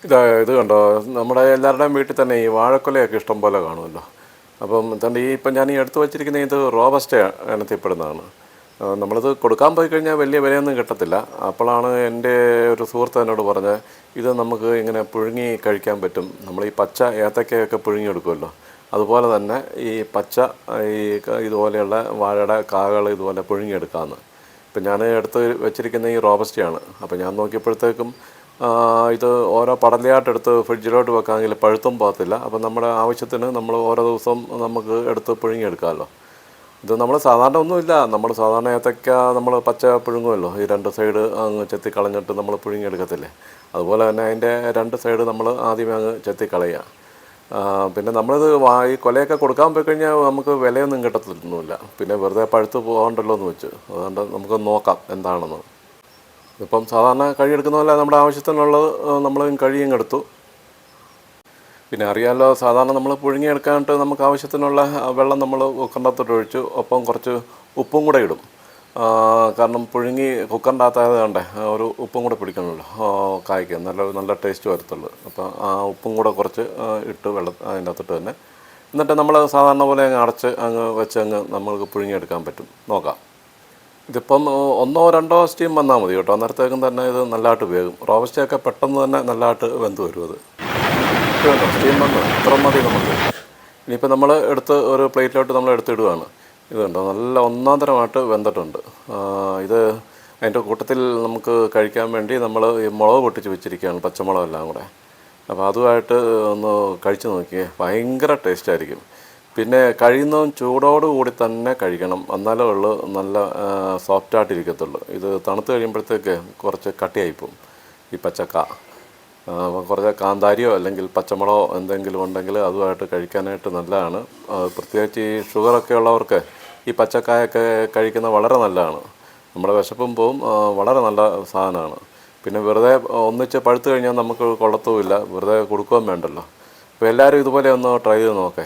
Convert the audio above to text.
ഇത് കണ്ടോ, നമ്മുടെ എല്ലാവരുടെയും വീട്ടിൽ തന്നെ ഈ വാഴക്കൊലയൊക്കെ ഇഷ്ടം പോലെ കാണുമല്ലോ. അപ്പം തന്നെ ഇപ്പം ഞാൻ എടുത്തു വച്ചിരിക്കുന്ന ഇത് റോബസ്റ്റ ഇനത്തിൽപ്പെടുന്നതാണ്. നമ്മളിത് കൊടുക്കാൻ പോയി കഴിഞ്ഞാൽ വലിയ വിലയൊന്നും കിട്ടത്തില്ല. അപ്പോഴാണ് എൻ്റെ ഒരു സുഹൃത്ത് എന്നോട് പറഞ്ഞത്, ഇത് നമുക്ക് ഇങ്ങനെ പുഴുങ്ങി കഴിക്കാൻ പറ്റും. നമ്മൾ ഈ പച്ച ഏത്തക്കയൊക്കെ പുഴുങ്ങിയെടുക്കുമല്ലോ, അതുപോലെ തന്നെ ഈ പച്ച ഈ ഇതുപോലെയുള്ള വാഴയുടെ കാകൾ ഇതുപോലെ പുഴുങ്ങിയെടുക്കാമെന്ന്. ഇപ്പം ഞാൻ എടുത്ത് വെച്ചിരിക്കുന്ന ഈ റോബസ്റ്റയാണ്. അപ്പോൾ ഞാൻ നോക്കിയപ്പോഴത്തേക്കും ഇത് ഓരോ പടലയായിട്ടെടുത്ത് ഫ്രിഡ്ജിലോട്ട് വെക്കാമെങ്കിൽ പഴുത്തും പോകത്തില്ല. അപ്പം നമ്മുടെ ആവശ്യത്തിന് നമ്മൾ ഓരോ ദിവസം നമുക്ക് എടുത്ത് പുഴുങ്ങിയെടുക്കാമല്ലോ. ഇത് നമ്മൾ സാധാരണ ഒന്നുമില്ല, നമ്മൾ സാധാരണ ഏത്തക്ക നമ്മൾ പച്ച പുഴുങ്ങുമല്ലോ, ഈ രണ്ട് സൈഡ് അങ്ങ് ചെത്തി കളഞ്ഞിട്ട് നമ്മൾ പുഴുങ്ങിയെടുക്കത്തില്ലേ, അതുപോലെ തന്നെ അതിൻ്റെ രണ്ട് സൈഡ് നമ്മൾ ആദ്യമേ അങ്ങ് ചെത്തി കളയുക. പിന്നെ നമ്മളിത് ഈ കൊലയൊക്കെ കൊടുക്കാൻ പോയി കഴിഞ്ഞാൽ നമുക്ക് വിലയൊന്നും കിട്ടത്തൊന്നുമില്ല. പിന്നെ വെറുതെ പഴുത്ത് പോകണ്ടല്ലോ എന്ന് വെച്ച്, അതുകൊണ്ട് നമുക്ക് നോക്കാം എന്താണെന്ന്. ഇപ്പം സാധാരണ കഴിയെടുക്കുന്ന പോലെ നമ്മുടെ ആവശ്യത്തിനുള്ളത് നമ്മൾ കഴിയങ്ങെടുത്തു. പിന്നെ അറിയാമല്ലോ, സാധാരണ നമ്മൾ പുഴുങ്ങിയെടുക്കാനായിട്ട് നമുക്ക് ആവശ്യത്തിനുള്ള വെള്ളം നമ്മൾ കുക്കറിനകത്തോട്ട് ഒഴിച്ചു, ഒപ്പം കുറച്ച് ഉപ്പും കൂടെ ഇടും. കാരണം പുഴുങ്ങി കുക്കറിൻ്റെ അകത്തായത് കണ്ടേ ഒരു ഉപ്പും കൂടെ പിടിക്കണമല്ലോ കായ്ക്ക്, നല്ല ടേസ്റ്റ് വരത്തുള്ളൂ. അപ്പോൾ ആ ഉപ്പും കൂടെ കുറച്ച് ഇട്ട് അതിൻ്റെ അകത്തോട്ട് തന്നെ, എന്നിട്ട് നമ്മൾ സാധാരണ പോലെ അങ്ങ് അടച്ച് വെച്ച് നമ്മൾക്ക് പുഴുങ്ങിയെടുക്കാൻ പറ്റും. നോക്കാം. ഇതിപ്പം 1-2 സ്റ്റീം വന്നാൽ മതി കേട്ടോ, അന്നേരത്തേക്കും തന്നെ ഇത് നല്ലതായിട്ട് വേകും. റോബസ്റ്റയൊക്കെ പെട്ടെന്ന് തന്നെ നല്ലതായിട്ട് വെന്ത് വരും. അത് വേണ്ട സ്റ്റീം വന്ന് ഇത്ര മതി നമുക്ക്. ഇനിയിപ്പോൾ നമ്മൾ എടുത്ത് ഒരു പ്ലേറ്റിലോട്ട് നമ്മൾ എടുത്തിടുകയാണ്. ഇത് കണ്ടോ, നല്ല ഒന്നാം തരമായിട്ട് വെന്തിട്ടുണ്ട്. ഇത് അതിൻ്റെ കൂട്ടത്തിൽ നമുക്ക് കഴിക്കാൻ വേണ്ടി നമ്മൾ ഈ മുളക് പൊട്ടിച്ച് വെച്ചിരിക്കുകയാണ്, പച്ചമുളകെല്ലാം കൂടെ. അപ്പോൾ അതുമായിട്ട് ഒന്ന് കഴിച്ച് നോക്കിയേ, ഭയങ്കര ടേസ്റ്റായിരിക്കും. പിന്നെ കഴിയുന്നതും ചൂടോടുകൂടി തന്നെ കഴിക്കണം, എന്നാലേ ഉള്ളൂ നല്ല സോഫ്റ്റായിട്ടിരിക്കത്തുള്ളൂ. ഇത് തണുത്ത് കഴിയുമ്പോഴത്തേക്ക് കുറച്ച് കട്ടിയായിപ്പോവും ഈ പച്ചക്ക. കുറച്ച് കാന്താരിയോ അല്ലെങ്കിൽ പച്ചമുളകോ എന്തെങ്കിലും ഉണ്ടെങ്കിൽ അതുമായിട്ട് കഴിക്കാനായിട്ട് നല്ലതാണ്. പ്രത്യേകിച്ച് ഈ ഷുഗറൊക്കെ ഉള്ളവർക്ക് ഈ പച്ചക്കായൊക്കെ കഴിക്കുന്നത് വളരെ നല്ലതാണ്. നമ്മുടെ വിശപ്പും പോവും, വളരെ നല്ല സാധനമാണ്. പിന്നെ വെറുതെ ഒന്നിച്ച് പഴുത്ത് കഴിഞ്ഞാൽ നമുക്ക് കൊള്ളത്തുമില്ല, വെറുതെ കൊടുക്കുകയും വേണ്ടല്ലോ. അപ്പോൾ എല്ലാവരും ഇതുപോലെ ഒന്ന് ട്രൈ ചെയ്ത് നോക്കേ.